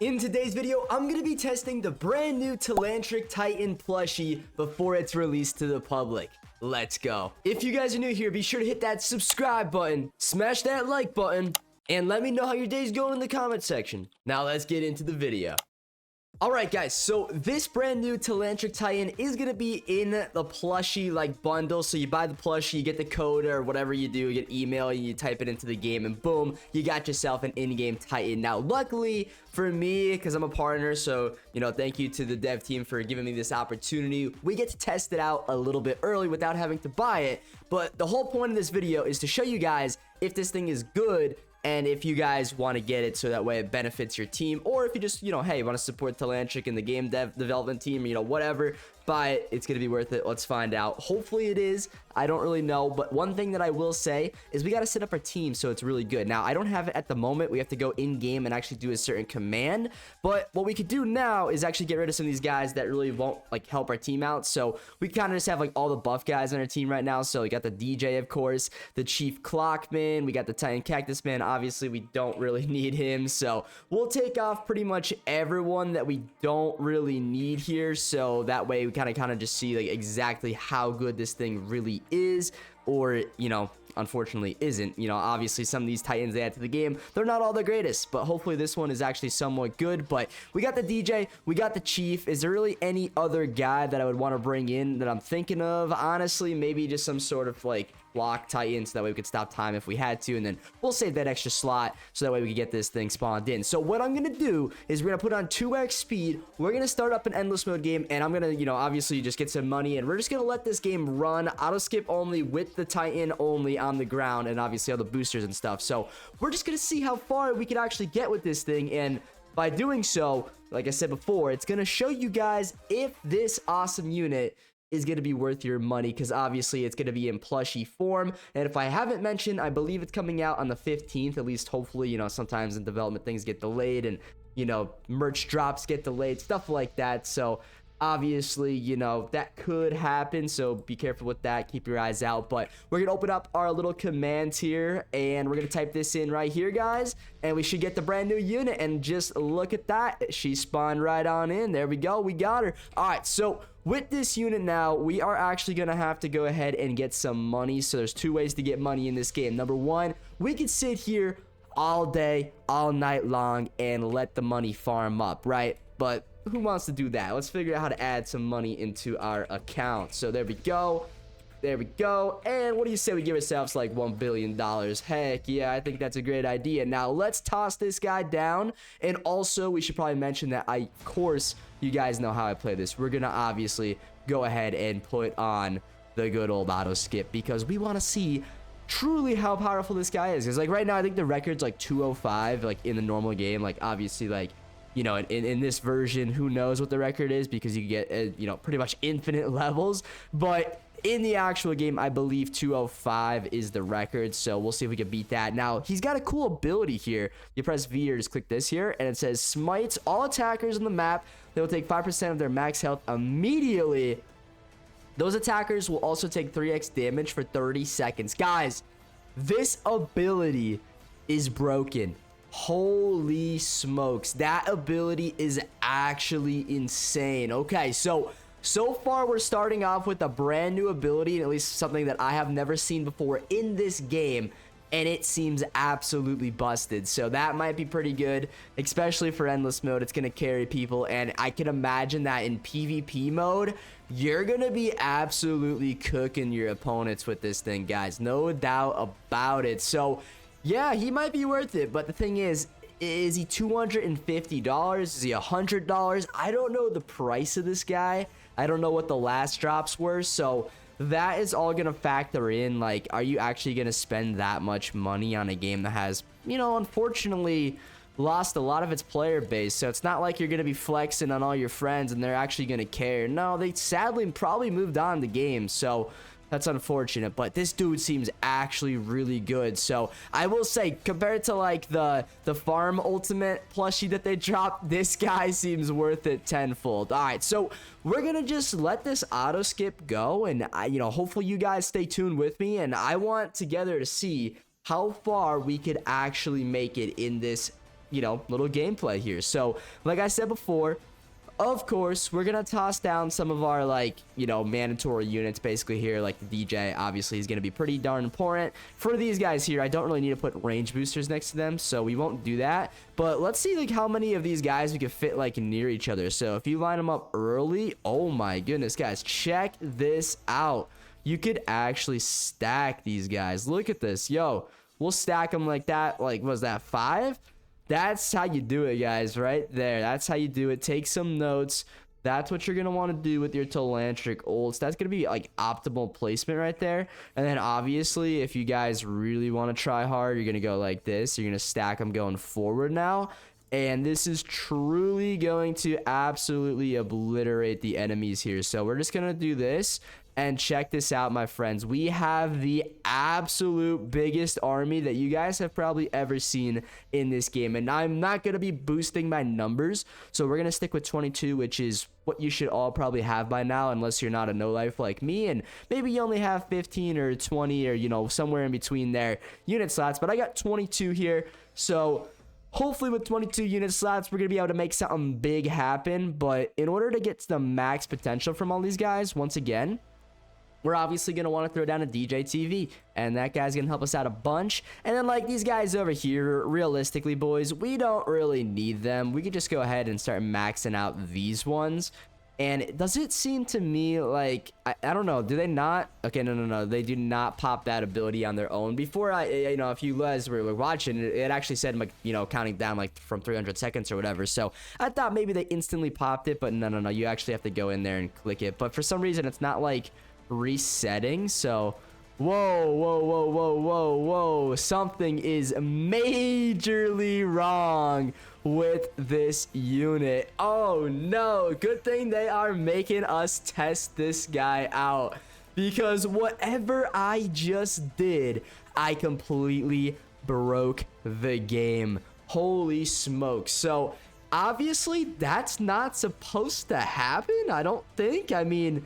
In today's video, I'm going to be testing the brand new TELANTHRIC Titan plushie before it's released to the public. Let's go. If you guys are new here, be sure to hit that subscribe button, smash that like button, and let me know how your day's going in the comment section. Now let's get into the video. Alright guys, so this brand new TELANTHRIC Titan is going to be in the plushie bundle. So you buy the plushie, you get the code or whatever you do, you get email, you type it into the game, and boom, you got yourself an in-game Titan. Now luckily for me, because I'm a partner, so thank you to the dev team for giving me this opportunity. We get to test it out a little bit early without having to buy it. But the whole point of this video is to show you guys if this thing is good, and if you guys want to get it so that way it benefits your team, or if you just, hey, you want to support TELANTHRIC and the game development team, whatever, buy it. It's going to be worth it. Let's find out. Hopefully it is. I don't really know, but one thing that I will say is we got to set up our team so it's really good. Now, I don't have it at the moment. We have to go in-game and actually do a certain command, but what we could do now is actually get rid of some of these guys that really won't, help our team out. So we kind of just have, all the buff guys on our team right now. So we got the DJ, of course, the Chief Clockman, we got the Titan Cactus Man. Obviously, we don't really need him, so we'll take off pretty much everyone that we don't really need here, so that way we kind of just see exactly how good this thing really is, or unfortunately isn't. Obviously some of these Titans they add to the game, they're not all the greatest, but hopefully this one is actually somewhat good. But we got the DJ, we got the Chief. Is there really any other guy that I would want to bring in that I'm thinking of? Honestly, maybe just some sort of block Titan, so that way we could stop time if we had to, and then we'll save that extra slot so that way we can get this thing spawned in. So what I'm gonna do is we're gonna put on 2x speed, we're gonna start up an endless mode game, and I'm gonna obviously just get some money, and we're just gonna let this game run auto skip only with the Titan only on the ground, and obviously all the boosters and stuff. So we're just gonna see how far we can actually get with this thing, and by doing so, like I said before, it's gonna show you guys if this awesome unit is going to be worth your money, because obviously it's going to be in plushie form. And if I haven't mentioned, I believe it's coming out on the 15th, at least hopefully. Sometimes in development things get delayed, and merch drops get delayed, stuff like that. So obviously that could happen, so be careful with that, keep your eyes out. But we're gonna open up our little commands here, and we're gonna type this in right here, guys, and we should get the brand new unit. And just look at that, she spawned right on in. There we go, we got her. All right, so with this unit now, we are actually gonna have to go ahead and get some money. So there's two ways to get money in this game. Number one, we could sit here all day, all night long, and let the money farm up, right? But who wants to do that? Let's figure out how to add some money into our account. So there we go. There we go. And what do you say we give ourselves $1 billion? Heck yeah, I think that's a great idea. Now let's toss this guy down. And also we should probably mention that of course, you guys know how I play this. We're gonna obviously go ahead and put on the good old auto skip, because we want to see truly how powerful this guy is. Because right now I think the record's 205 in the normal game. Obviously in this version, who knows what the record is, because you get pretty much infinite levels. But in the actual game, I believe 205 is the record, so we'll see if we can beat that. Now he's got a cool ability here. You press V or just click this here, and it says smites all attackers on the map. They will take 5% of their max health immediately. Those attackers will also take 3x damage for 30 seconds. Guys, this ability is broken. Holy smokes, that ability is actually insane. Okay, so far we're starting off with a brand new ability, and at least something that I have never seen before in this game, and it seems absolutely busted. So that might be pretty good, especially for endless mode. It's gonna carry people, and I can imagine that in PvP mode you're gonna be absolutely cooking your opponents with this thing, guys, no doubt about it. So yeah, he might be worth it, but the thing is he $250? Is he $100? I don't know the price of this guy. I don't know what the last drops were, so that is all gonna factor in. Are you actually gonna spend that much money on a game that has, unfortunately lost a lot of its player base? So it's not like you're gonna be flexing on all your friends and they're actually gonna care. No, they sadly probably moved on the game, so that's unfortunate. But this dude seems actually really good. So I will say, compared to the farm ultimate plushie that they dropped, this guy seems worth it tenfold. All right, so we're gonna just let this auto skip go, and hopefully you guys stay tuned with me, and I want together to see how far we could actually make it in this little gameplay here. So like I said before, of course, we're gonna toss down some of our, like, mandatory units basically here. Like the DJ, obviously, is gonna be pretty darn important. For these guys here, I don't really need to put range boosters next to them, so we won't do that. But let's see, like, how many of these guys we could fit, like, near each other. So if you line them up early, oh my goodness, guys, check this out. You could actually stack these guys. Look at this. Yo, we'll stack them like that. Like, was that 5? That's how you do it, guys, right there. That's how you do it. Take some notes. That's what you're going to want to do with your Telanthric ults. That's going to be, like, optimal placement right there. And then, obviously, if you guys really want to try hard, you're going to go like this. You're going to stack them going forward now. And this is truly going to absolutely obliterate the enemies here. So we're just going to do this. And check this out, my friends. We have the absolute biggest army that you guys have probably ever seen in this game. And I'm not going to be boosting my numbers. So we're going to stick with 22, which is what you should all probably have by now, unless you're not a no-life like me. And maybe you only have 15 or 20 or, somewhere in between there unit slots. But I got 22 here. So hopefully with 22 unit slots, we're going to be able to make something big happen. But in order to get to the max potential from all these guys, once again, we're obviously going to want to throw down a DJ TV, and that guy's going to help us out a bunch. And then, like, these guys over here, realistically, boys, we don't really need them. We could just go ahead and start maxing out these ones. And does it seem to me like, I don't know, do they not? Okay, no, they do not pop that ability on their own. Before if you guys were watching, it actually said, like, counting down, like, from 300 seconds or whatever. So I thought maybe they instantly popped it, but no, you actually have to go in there and click it. But for some reason, it's not, like, resetting. So whoa, something is majorly wrong with this unit. Oh no, good thing they are making us test this guy out, because whatever I just did, I completely broke the game. Holy smokes. So obviously that's not supposed to happen, I don't think. I mean,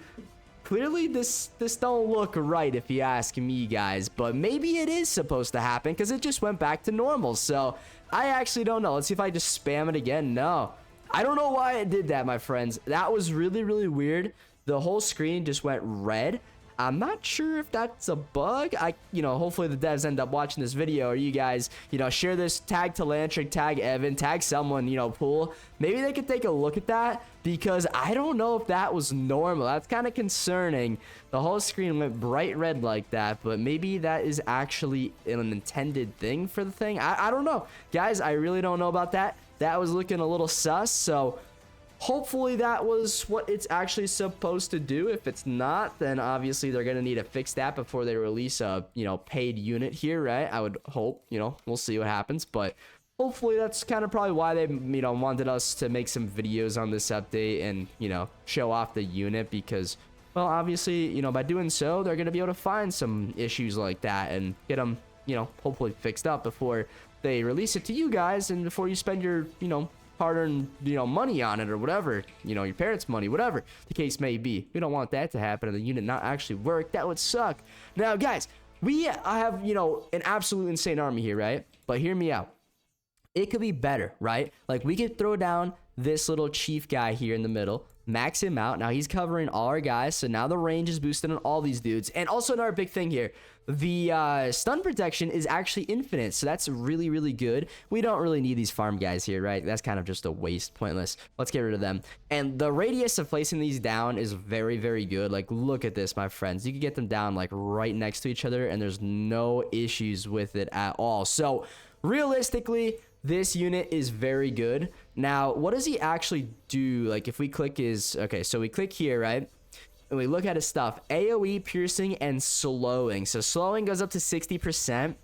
clearly this don't look right if you ask me, guys, but maybe it is supposed to happen because it just went back to normal. So I actually don't know. Let's see if I just spam it again. No, I don't know why it did that, my friends. That was really weird. The whole screen just went red. I'm not sure if that's a bug. Hopefully the devs end up watching this video, or you guys, share this, tag Telanthric, tag Evan, tag someone, Pool. Maybe they could take a look at that, because I don't know if that was normal. That's kind of concerning. The whole screen went bright red like that, but maybe that is actually an intended thing for the thing. I don't know. Guys, I really don't know about that. That was looking a little sus, so hopefully that was what it's actually supposed to do. If it's not, then obviously they're going to need to fix that before they release a, paid unit here, right? I would hope, we'll see what happens, but hopefully that's kind of probably why they, wanted us to make some videos on this update and, show off the unit, because, well, obviously, by doing so, they're going to be able to find some issues like that and get them, hopefully fixed up before they release it to you guys, and before you spend your, hard-earned, money on it, or whatever, your parents' money, whatever the case may be. We don't want that to happen and the unit not actually work. That would suck. Now, guys, we have, an absolute insane army here, right? But hear me out. It could be better, right? Like, we could throw down this little chief guy here in the middle, max him out. Now he's covering all our guys, so now the range is boosted on all these dudes. And also another big thing here, the stun protection is actually infinite, so that's really good. We don't really need these farm guys here, right? That's kind of just a waste, pointless. Let's get rid of them. And the radius of placing these down is very good. Like, look at this, my friends. You can get them down like right next to each other, and there's no issues with it at all. So realistically, this unit is very good. Now, what does he actually do? Like, if we click his, okay, so we click here, right? And we look at his stuff, AoE, piercing, and slowing. So slowing goes up to 60%.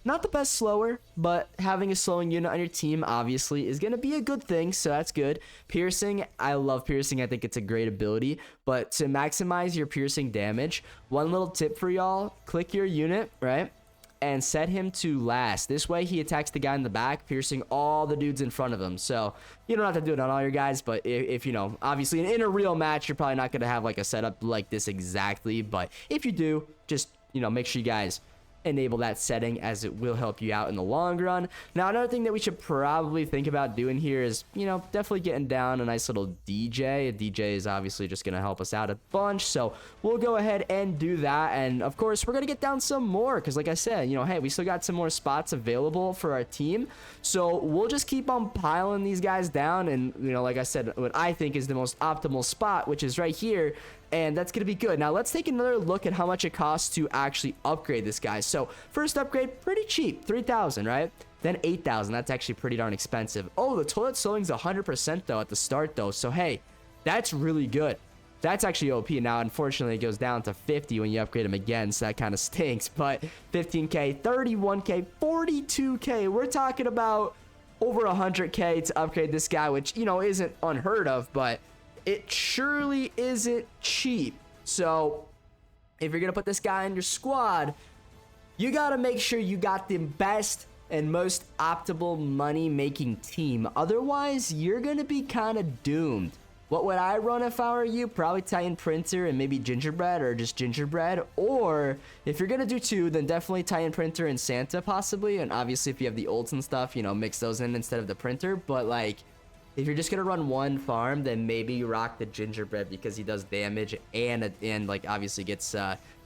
Not the best slower, but having a slowing unit on your team obviously is going to be a good thing, so that's good. Piercing, I love piercing. I think it's a great ability. But to maximize your piercing damage, one little tip for y'all, click your unit, right? And set him to last. This way he attacks the guy in the back, piercing all the dudes in front of him. So you don't have to do it on all your guys, but if obviously in a real match, you're probably not going to have like a setup like this exactly. But if you do, just make sure you guys enable that setting, as it will help you out in the long run. Now, another thing that we should probably think about doing here is, you know, definitely getting down a nice little DJ. A DJ is obviously just going to help us out a bunch, so we'll go ahead and do that. And of course, we're going to get down some more, because like I said, you know, hey, we still got some more spots available for our team, so we'll just keep on piling these guys down. And, you know, like I said, what I think is the most optimal spot, which is right here, and that's going to be good. Now, let's take another look at how much it costs to actually upgrade this guy. So, first upgrade, pretty cheap, 3,000, right? Then 8,000, that's actually pretty darn expensive. Oh, the toilet slowing's 100% though at the start though. So, hey, that's really good. That's actually OP. Now, unfortunately, it goes down to 50 when you upgrade him again, so that kind of stinks. But 15K, 31K, 42K, we're talking about over 100K to upgrade this guy, which, you know, isn't unheard of, but it surely isn't cheap. So if you're gonna put this guy in your squad, you gotta make sure you got the best and most optimal money making team. Otherwise, you're gonna be kind of doomed. What would I run if I were you? Probably Titan Printer and maybe Gingerbread, or just Gingerbread. Or if you're gonna do two, then definitely Titan Printer and Santa possibly. And obviously if you have the ults and stuff, you know, mix those in instead of the printer. But like, if you're just gonna run one farm, then maybe you rock the Gingerbread, because he does damage and like obviously gets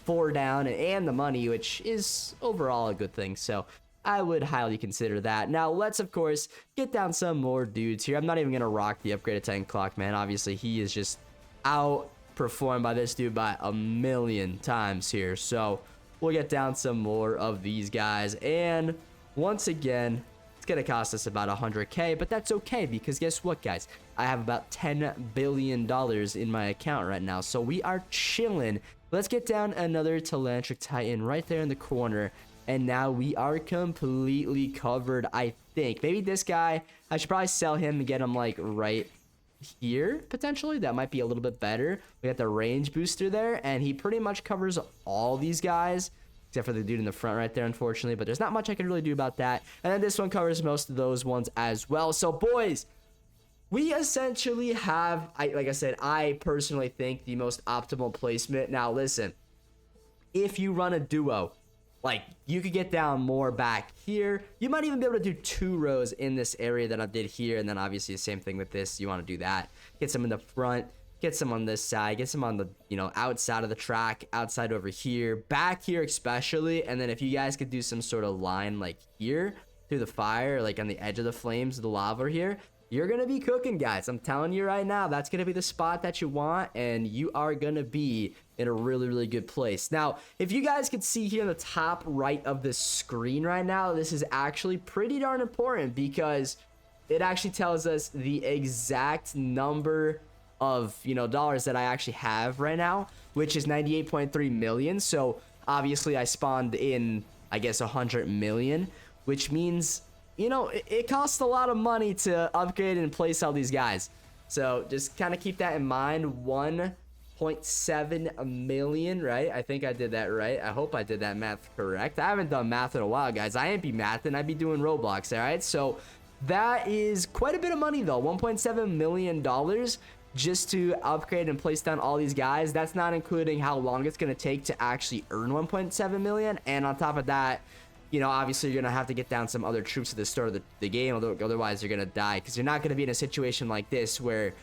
4 down and the money, which is overall a good thing. So I would highly consider that. Now let's of course get down some more dudes here. I'm not even gonna rock the upgraded Titan Clock, man. Obviously he is just outperformed by this dude by a million times here. So we'll get down some more of these guys, and once again, gonna cost us about 100K, but that's okay, because guess what, guys? I have about $10 billion in my account right now, so we are chilling. Let's get down another Telanthric Titan right there in the corner, and now we are completely covered. I think maybe this guy, I should probably sell him and get him like right here potentially. That might be a little bit better. We got the range booster there, and he pretty much covers all these guys, except for the dude in the front right there, unfortunately. But there's not much I can really do about that. And then this one covers most of those ones as well. So, boys, we essentially have, like I said, I personally think the most optimal placement. Now, listen, if you run a duo, like, you could get down more back here. You might even be able to do 2 rows in this area that I did here. And then, obviously, the same thing with this. You want to do that. Get some in the front. Get some on this side, get some on the, you know, outside of the track, outside over here, back here especially. And then if you guys could do some sort of line like here through the fire, like on the edge of the flames, the lava here, you're gonna be cooking, guys. I'm telling you right now, that's gonna be the spot that you want, and you are gonna be in a really, really good place. Now, if you guys could see here in the top right of the screen right now, this is actually pretty darn important, because it actually tells us the exact number of, you know, dollars that I actually have right now, which is 98.3 million. So obviously I spawned in, I guess, 100 million, which means, you know, it costs a lot of money to upgrade and place all these guys. So just kind of keep that in mind. 1.7 million, right? I think I did that right. I hope I did that math correct. I haven't done math in a while, guys. I ain't be mathing, I'd be doing Roblox, all right? So that is quite a bit of money though. $1.7 million just to upgrade and place down all these guys. That's not including how long it's going to take to actually earn 1.7 million. And on top of that, you know, obviously you're going to have to get down some other troops at the start of the game, otherwise you're going to die, because you're not going to be in a situation like this where,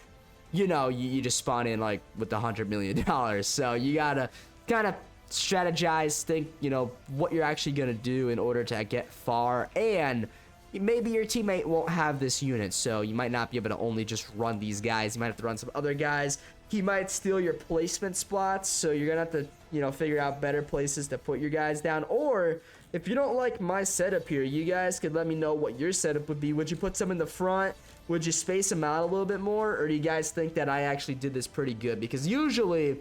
you know, you just spawn in like with the $100 million. So you got to kind of strategize, think, you know, what you're actually going to do in order to get far. And maybe your teammate won't have this unit, so you might not be able to only just run these guys. You might have to run some other guys. He might steal your placement spots, so you're gonna have to, you know, figure out better places to put your guys down. Or if you don't like my setup here, you guys could let me know what your setup would be. Would you put some in the front? Would you space them out a little bit more? Or do you guys think that I actually did this pretty good? Because usually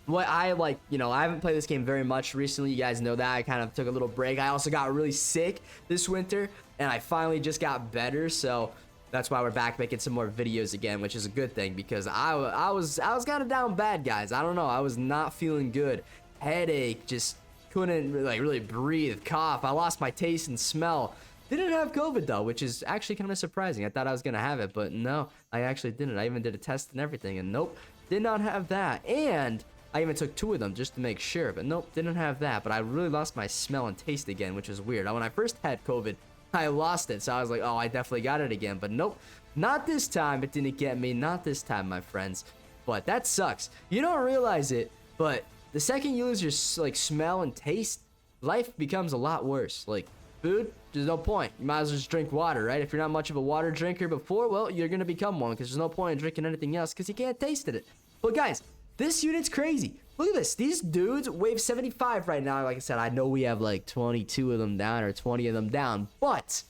what I like, you know, I haven't played this game very much recently. You guys know that. I kind of took a little break. I also got really sick this winter, and I finally just got better. So that's why we're back making some more videos again, which is a good thing, because I was kind of down bad, guys. I don't know. I was not feeling good. Headache, just couldn't like really breathe, cough. I lost my taste and smell. Didn't have COVID though, which is actually kind of surprising. I thought I was gonna have it, but no, I actually didn't. I even did a test and everything, and nope, did not have that. And I even took 2 of them just to make sure, but nope, didn't have that. But I really lost my smell and taste again, which is weird. When I first had COVID, I lost it, so I was like, oh, I definitely got it again. But nope, not this time. It didn't get me. Not this time, my friends. But that sucks. You don't realize it, but the second you lose your like smell and taste, life becomes a lot worse. Like food, there's no point. You might as well just drink water, right? If you're not much of a water drinker before, well, you're gonna become one because there's no point in drinking anything else because you can't taste it. But guys, this unit's crazy. Look at this. These dudes wave 75 right now. Like I said, I know we have like 22 of them down or 20 of them down, but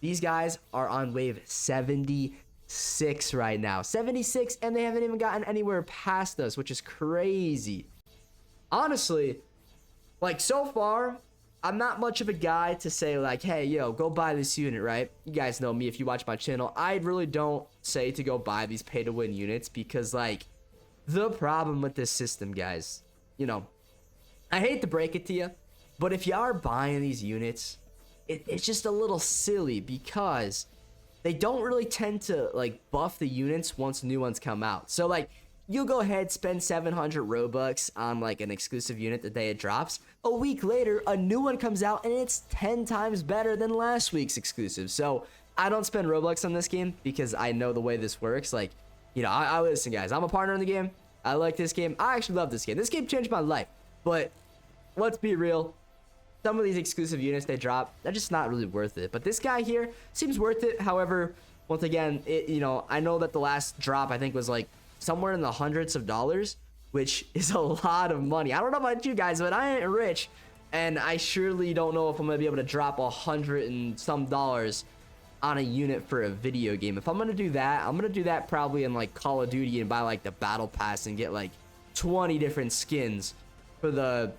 these guys are on wave 76 right now. 76, and they haven't even gotten anywhere past us, which is crazy. Honestly, like so far, I'm not much of a guy to say like, hey, yo, go buy this unit, right? You guys know me if you watch my channel. I really don't say to go buy these pay-to-win units because like, the problem with this system, guys, you know, I hate to break it to you, but if you are buying these units, it's just a little silly because they don't really tend to like buff the units once new ones come out. So like, you go ahead, spend 700 Robux on like an exclusive unit the day it drops. A week later, a new one comes out and it's 10 times better than last week's exclusive. So I don't spend Robux on this game because I know the way this works. Like, you know, I listen, guys, I'm a partner in the game. I like this game. I actually love this game. This game changed my life. But let's be real. Some of these exclusive units they drop, they're just not really worth it. But this guy here seems worth it. However, once again, you know, I know that the last drop I think was like somewhere in the hundreds of dollars, which is a lot of money. I don't know about you guys, but I ain't rich. And I surely don't know if I'm going to be able to drop $100 and some on a unit for a video game. If I'm gonna do that, I'm gonna do that probably in like Call of Duty and buy like the battle pass and get like 20 different skins for the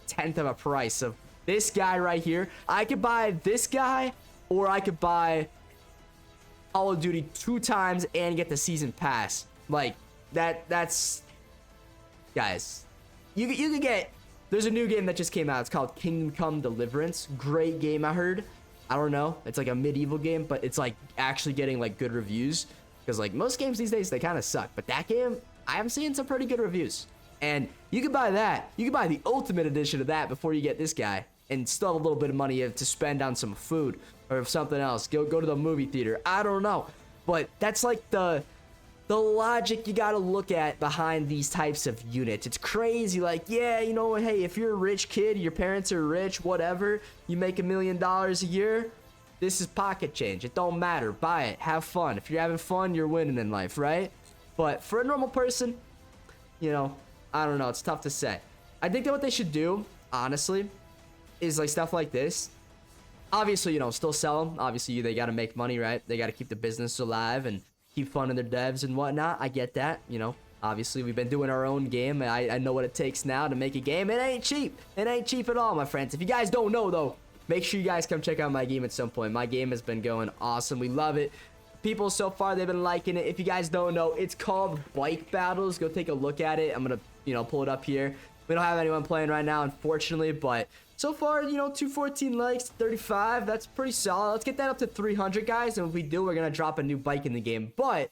10th of a price of this guy right here. I could buy this guy, or I could buy Call of Duty 2 times and get the season pass. Like that's guys, you could get, there's a new game that just came out. It's called Kingdom Come Deliverance. Great game, I heard. I don't know, it's like a medieval game, but it's like actually getting like good reviews because like most games these days they kind of suck, but that game I'm seeing some pretty good reviews. And you can buy that, you can buy the ultimate edition of that before you get this guy and still have a little bit of money to spend on some food or something else. Go to the movie theater, I don't know, but that's like the logic you got to look at behind these types of units. It's crazy. Like, yeah, you know, hey, if you're a rich kid, your parents are rich, whatever, you make $1 million a year, this is pocket change. It don't matter. Buy it. Have fun. If you're having fun, you're winning in life, right? But for a normal person, you know, I don't know. It's tough to say. I think that what they should do, honestly, is like stuff like this. Obviously, you know, still sell them. Obviously, they got to make money, right? They got to keep the business alive and keep funding their devs and whatnot. I get that, you know. Obviously, we've been doing our own game. I know what it takes now to make a game. It ain't cheap. It ain't cheap at all, my friends. If you guys don't know, though, make sure you guys come check out my game at some point. My game has been going awesome. We love it. People so far, they've been liking it. If you guys don't know, it's called Bike Battles. Go take a look at it. I'm going to, you know, pull it up here. We don't have anyone playing right now, unfortunately, but so far, you know, 214 likes, 35. That's pretty solid. Let's get that up to 300, guys. And if we do, we're going to drop a new bike in the game. But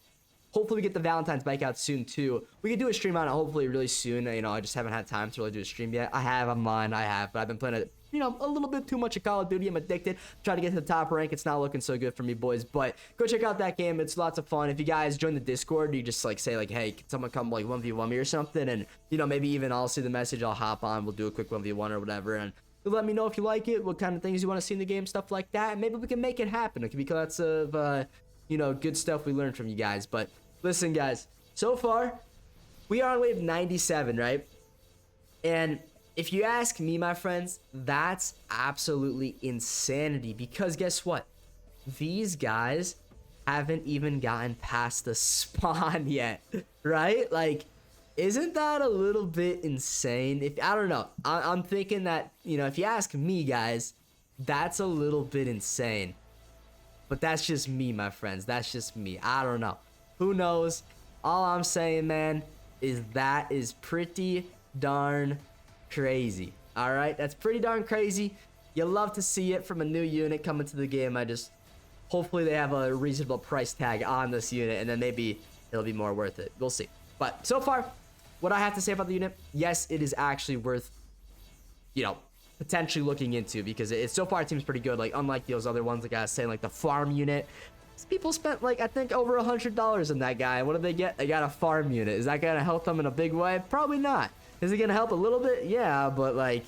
hopefully we get the Valentine's bike out soon, too. We can do a stream on it hopefully really soon. You know, I just haven't had time to really do a stream yet. I have on mine. But I've been playing it, you know, a little bit too much of Call of Duty. I'm addicted. Trying to get to the top rank. It's not looking so good for me, boys. But go check out that game. It's lots of fun. If you guys join the Discord, you just like say like, hey, can someone come like 1v1 me or something? And, you know, maybe even I'll see the message. I'll hop on. We'll do a quick 1v1 or whatever. And you'll let me know if you like it, what kind of things you want to see in the game, stuff like that. And maybe we can make it happen. It could be lots of, you know, good stuff we learned from you guys. But listen, guys, so far, we are on wave 97, right? And if you ask me, my friends, that's absolutely insanity. Because guess what? These guys haven't even gotten past the spawn yet, right? Like, isn't that a little bit insane? If I don't know, I'm thinking that, you know, if you ask me, guys, that's a little bit insane. But that's just me, my friends. That's just me. I don't know. Who knows? All I'm saying, man, is that is pretty darn crazy. All right, that's pretty darn crazy. You love to see it from a new unit coming to the game. Hopefully they have a reasonable price tag on this unit, and then maybe it'll be more worth it. We'll see. But so far, what I have to say about the unit, yes, it is actually worth, you know, potentially looking into, because it so far it seems pretty good. Like, unlike those other ones, like I was saying, like the farm unit, people spent like I think over $100 on that guy. What did they get? They got a farm unit. Is that gonna help them in a big way? Probably not. Is it gonna help a little bit? Yeah, but like,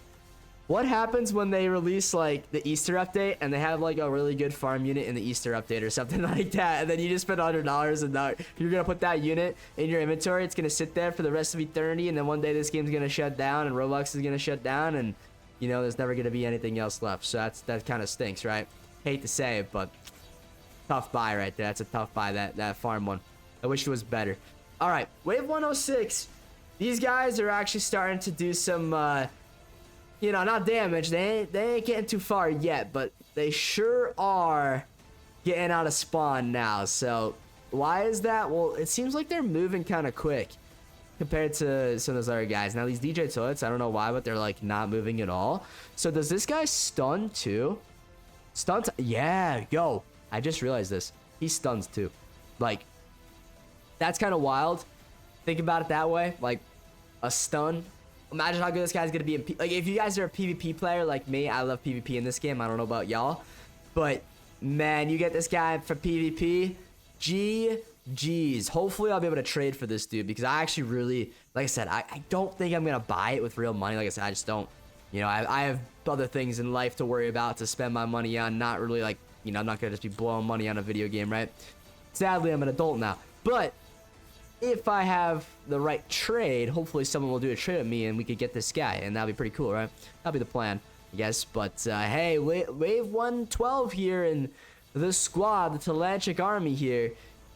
what happens when they release like the Easter update and they have like a really good farm unit in the Easter update or something like that, and then you just spend $100 and now you're gonna put that unit in your inventory? It's gonna sit there for the rest of eternity, and then one day this game's gonna shut down and Roblox is gonna shut down, and you know there's never gonna be anything else left. So that kind of stinks, right? Hate to say it, but tough buy right there. That's a tough buy, that farm one. I wish it was better. All right, wave 106. These guys are actually starting to do some you know, not damage. They ain't getting too far yet, but they sure are getting out of spawn now. So why is that? Well, it seems like they're moving kind of quick compared to some of those other guys. Now these DJ toilets, I don't know why, but they're like not moving at all. So does this guy stun too? Stuns? Yeah, yo, I just realized this. He stuns too. Like, that's kind of wild. Think about it that way. Like, a stun. Imagine how good this guy's gonna be in like, if you guys are a PvP player like me, I love PvP in this game. I don't know about y'all, but man, you get this guy for PvP, GG's. Hopefully I'll be able to trade for this dude, because I actually really, like I said, I don't think I'm gonna buy it with real money. Like I said, I just don't, you know, I have other things in life to worry about, to spend my money on. Not really like, you know, I'm not gonna just be blowing money on a video game, right? Sadly, I'm an adult now, but if I have the right trade, hopefully someone will do a trade with me and we could get this guy, and that'll be pretty cool, right? That'll be the plan, I guess. But hey, wave 112 here, and the squad, the TELANTHRIC army here,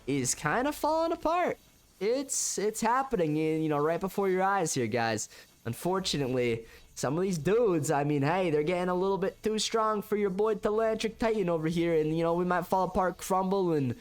is kind of falling apart. It's happening, you know, right before your eyes here, guys. Unfortunately, some of these dudes, I mean, hey, they're getting a little bit too strong for your boy TELANTHRIC Titan over here, and you know, we might fall apart, crumble, and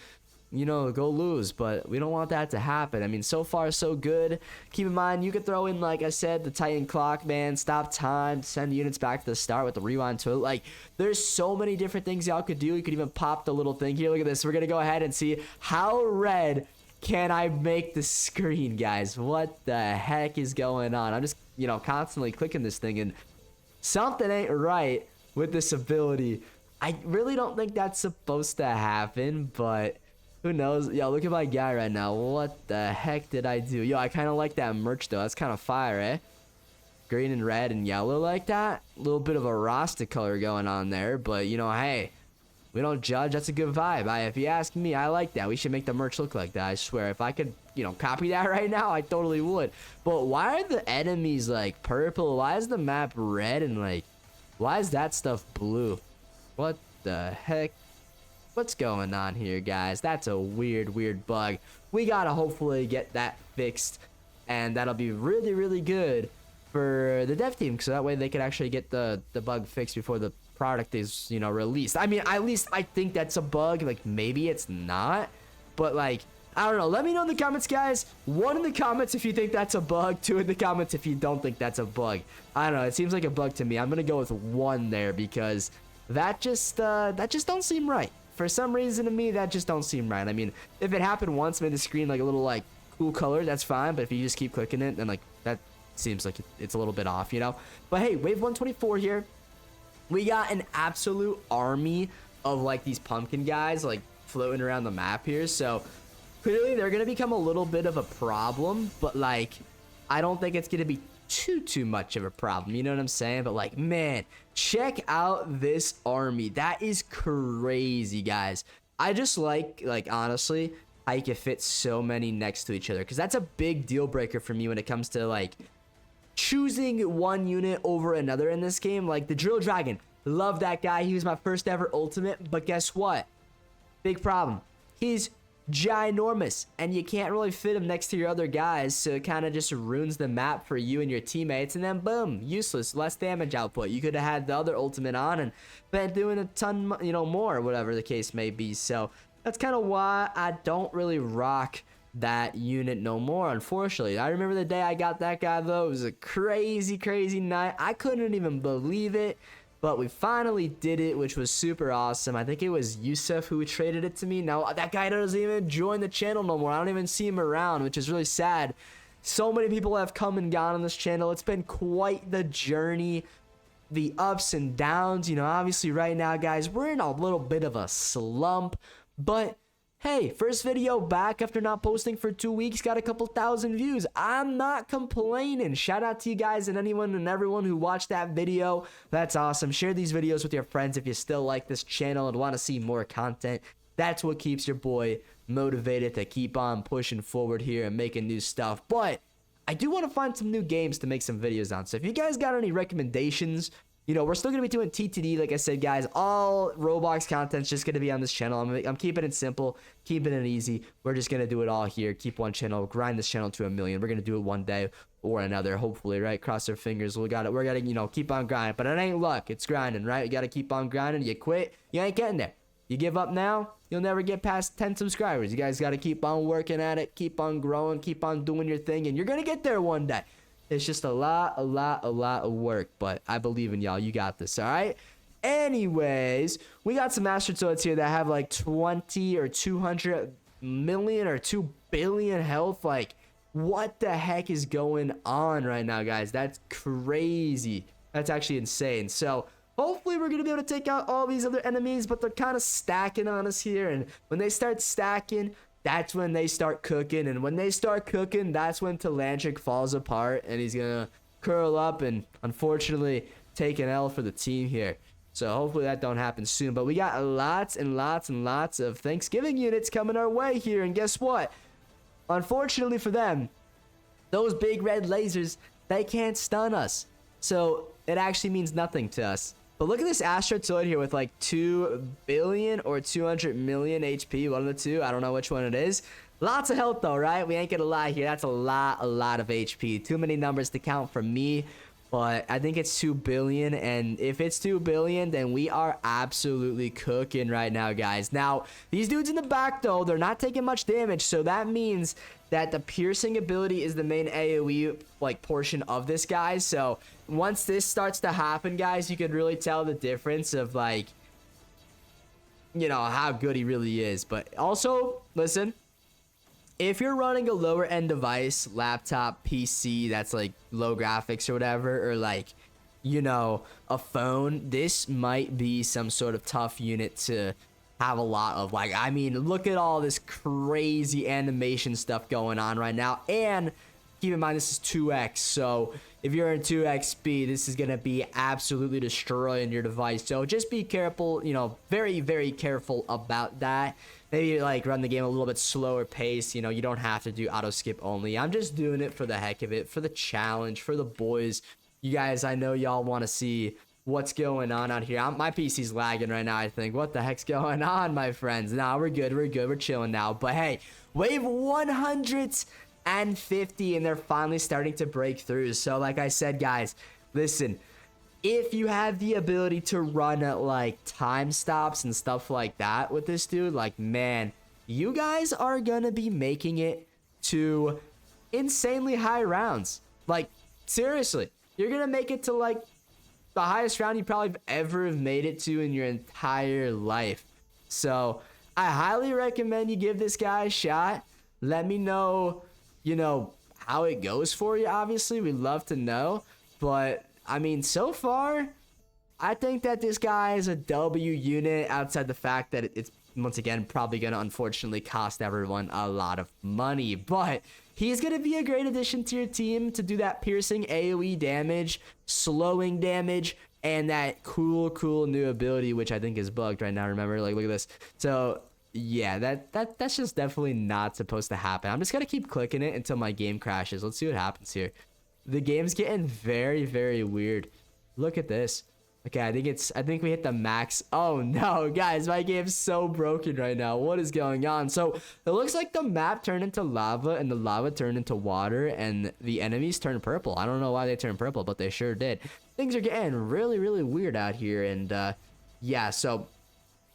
you know, go lose, but we don't want that to happen. I mean, so far so good. Keep in mind, you could throw in, like I said, the Titan clock, man, stop time, send units back to the start with the rewind tool. Like, there's so many different things y'all could do. You could even pop the little thing here. Look at this. We're gonna go ahead and see how red can I make the screen, guys. What the heck is going on? I'm just, you know, constantly clicking this thing, and something ain't right with this ability. I really don't think that's supposed to happen, but who knows? Yo, look at my guy right now. What the heck did I do? Yo, I kind of like that merch, though. That's kind of fire, eh? Green and red and yellow like that. A little bit of a Rasta color going on there. But, you know, hey, we don't judge. That's a good vibe. If you ask me, I like that. We should make the merch look like that. I swear. If I could, you know, copy that right now, I totally would. But why are the enemies, like, purple? Why is the map red? And, like, why is that stuff blue? What the heck? What's going on here, guys? That's a weird bug. We gotta hopefully get that fixed, and that'll be really good for the dev team, so that way they can actually get the bug fixed before the product is, you know, released. I mean, at least I think that's a bug. Like, maybe it's not, but like, I don't know. Let me know in the comments, guys. 1 in the comments if you think that's a bug. 2 in the comments if you don't think that's a bug. I don't know. It seems like a bug to me. I'm gonna go with 1 there, because that just don't seem right. For some reason to me, that just don't seem right. I mean, if it happened once, made the screen like a little like cool color, that's fine. But if you just keep clicking it, then like that seems like it's a little bit off, you know? But hey, wave 124 here. We got an absolute army of like these pumpkin guys like floating around the map here. So clearly they're gonna become a little bit of a problem, but like I don't think it's gonna be too much of a problem, you know what I'm saying? But like, man, check out this army. That is crazy, guys. I just like honestly how you can fit so many next to each other, because that's a big deal breaker for me when it comes to like choosing one unit over another in this game. Like the Drill Dragon, love that guy. He was my first ever ultimate, but guess what? Big problem. He's ginormous, and you can't really fit him next to your other guys, so it kind of just ruins the map for you and your teammates, and then boom, useless, less damage output. You could have had the other ultimate on and been doing a ton, you know, more, whatever the case may be. So that's kind of why I don't really rock that unit no more, unfortunately. I remember the day I got that guy, though. It was a crazy night. I couldn't even believe it. But we finally did it, which was super awesome. I think it was Yusuf who traded it to me. Now, that guy doesn't even join the channel no more. I don't even see him around, which is really sad. So many people have come and gone on this channel. It's been quite the journey, the ups and downs. You know, obviously right now, guys, we're in a little bit of a slump, but hey, first video back after not posting for 2 weeks, got a couple thousand views. I'm not complaining. Shout out to you guys and anyone and everyone who watched that video. That's awesome. Share these videos with your friends if you still like this channel and want to see more content. That's what keeps your boy motivated to keep on pushing forward here and making new stuff. But I do want to find some new games to make some videos on. So if you guys got any recommendations, you know, we're still going to be doing TTD. Like I said, guys, all Roblox content's just going to be on this channel. I'm keeping it simple, keeping it easy. We're just going to do it all here. Keep one channel, grind this channel to 1 million. We're going to do it one day or another, hopefully, right? Cross our fingers. We're going to, you know, keep on grinding. But it ain't luck. It's grinding, right? You got to keep on grinding. You quit, you ain't getting there. You give up now, you'll never get past 10 subscribers. You guys got to keep on working at it, keep on growing, keep on doing your thing, and you're going to get there one day. It's just a lot of work, but I believe in y'all. You got this, all right? Anyways, we got some asteroids here that have like 20 or 200 million or 2 billion health. Like, what the heck is going on right now, guys? That's crazy. That's actually insane. So hopefully we're going to be able to take out all these other enemies, but they're kind of stacking on us here. And when they start stacking, that's when they start cooking. And when they start cooking, that's when TELANTHRIC falls apart. And he's going to curl up and unfortunately take an L for the team here. So hopefully that don't happen soon. But we got lots and lots and lots of Thanksgiving units coming our way here. And guess what? Unfortunately for them, those big red lasers, they can't stun us. So it actually means nothing to us. But look at this asteroid here with like 2 billion or 200 million HP. One of the two. I don't know which one it is. Lots of health though, right? We ain't gonna lie here. That's a lot of HP. Too many numbers to count for me. But I think it's 2 billion. And if it's 2 billion, then we are absolutely cooking right now, guys. Now, these dudes in the back though, they're not taking much damage. So that means that the piercing ability is the main AoE like portion of this, guys. So once this starts to happen, guys, you could really tell the difference of like, you know, how good he really is. But also, listen, if you're running a lower end device, laptop, PC, that's like low graphics or whatever, or like, you know, a phone, this might be some sort of tough unit to have a lot of. Like, I mean, look at all this crazy animation stuff going on right now. And keep in mind, this is 2x. So if you're in 2x speed, this is going to be absolutely destroying your device. So just be careful, you know, very careful about that. Maybe like run the game a little bit slower pace. You know, you don't have to do auto skip only. I'm just doing it for the heck of it, for the challenge, for the boys. You guys, I know y'all want to see what's going on out here. My PC's lagging right now, I think. What the heck's going on, my friends? Nah, we're good. We're chilling now. But hey, wave 150, and they're finally starting to break through. So like I said, guys, listen, if you have the ability to run at like time stops and stuff like that with this dude, like, man, you guys are gonna be making it to insanely high rounds. Like, seriously, you're gonna make it to like the highest round you probably ever have made it to in your entire life. So I highly recommend you give this guy a shot. Let me know, you know, how it goes for you. Obviously, we'd love to know. But I mean, so far, I think that this guy is a W unit, outside the fact that it's, once again, probably going to unfortunately cost everyone a lot of money. But he's going to be a great addition to your team to do that piercing AoE damage, slowing damage, and that cool new ability, which I think is bugged right now. Remember, like, look at this. So yeah, that's just definitely not supposed to happen. I'm just going to keep clicking it until my game crashes. Let's see what happens here. The game's getting very weird. Look at this. Okay, I think we hit the max. Oh no, guys, my game's so broken right now. What is going on? So it looks like the map turned into lava and the lava turned into water and the enemies turned purple. I don't know why they turned purple, but they sure did. Things are getting really weird out here. And yeah, so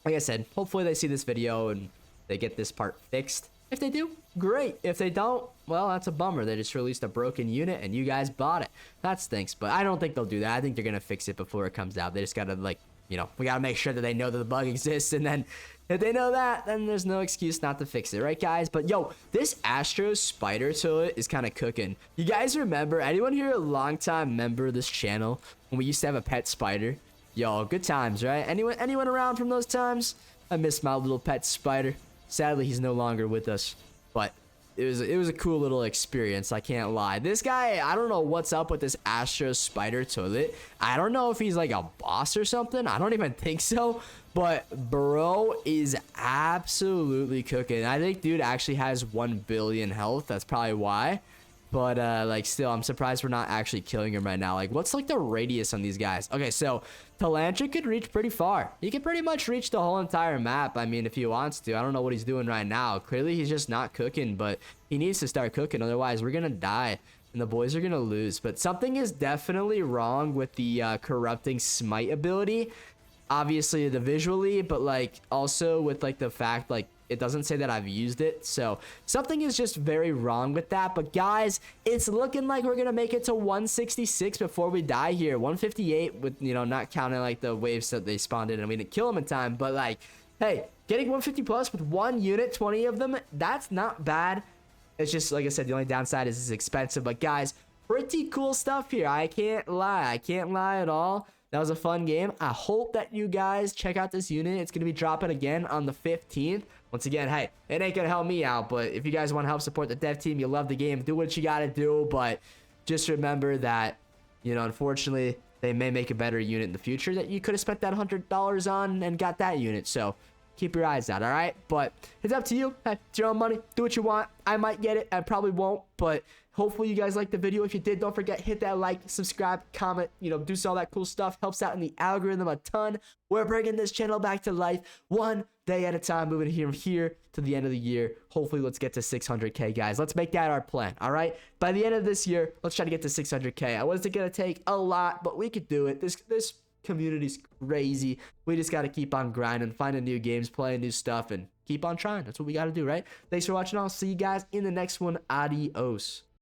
like I said, hopefully they see this video and they get this part fixed. If they do, great. If they don't, well, that's a bummer. They just released a broken unit and you guys bought it. That stinks, but I don't think they'll do that. I think they're going to fix it before it comes out. They just got to, like, you know, we got to make sure that they know that the bug exists and then If they know that, then there's no excuse not to fix it, right, guys? But yo, this Astro spider toilet is kind of cooking. You guys remember, anyone here a long-time member of this channel when we used to have a pet spider? Yo, good times, right? Anyone around from those times? I miss my little pet spider. Sadly, he's no longer with us, but it was a cool little experience, I can't lie. This guy, I don't know what's up with this Astro spider toilet. I don't know if he's like a boss or something. I don't even think so, but bro is absolutely cooking. I think dude actually has 1 billion health. That's probably why. But like still, I'm surprised we're not actually killing him right now. Like, what's like the radius on these guys? Okay, so TELANTHRIC could reach pretty far. He could pretty much reach the whole entire map. I mean, if he wants to. I don't know what he's doing right now. Clearly, he's just not cooking, but he needs to start cooking. Otherwise, we're gonna die, and the boys are gonna lose. But something is definitely wrong with the corrupting smite ability. Obviously, the visually, but like also with like the fact like it doesn't say that I've used it, so something is just very wrong with that. But guys, it's looking like we're gonna make it to 166 before we die here. 158 with, you know, not counting like the waves that they spawned in and we didn't kill them in time. But like, hey, getting 150 plus with 1 unit, 20 of them, that's not bad. It's just, like I said, the only downside is it's expensive. But guys, pretty cool stuff here. I can't lie. I can't lie at all. That was a fun game. I hope that you guys check out this unit. It's going to be dropping again on the 15th. Once again, hey, it ain't going to help me out, but if you guys want to help support the dev team, you love the game, do what you got to do. But just remember that, you know, unfortunately, they may make a better unit in the future that you could have spent that $100 on and got that unit. So keep your eyes out, all right? But it's up to you. Hey, it's your own money. Do what you want. I might get it. I probably won't, but hopefully you guys liked the video. If you did, don't forget, hit that like, subscribe, comment, you know, do all that cool stuff. Helps out in the algorithm a ton. We're bringing this channel back to life one day at a time, moving from here to the end of the year. Hopefully, let's get to 600K, guys. Let's make that our plan, all right? By the end of this year, let's try to get to 600K. I wasn't going to take a lot, but we could do it. This community's crazy. We just got to keep on grinding, finding new games, playing new stuff, and keep on trying. That's what we got to do, right? Thanks for watching. I'll see you guys in the next one. Adios.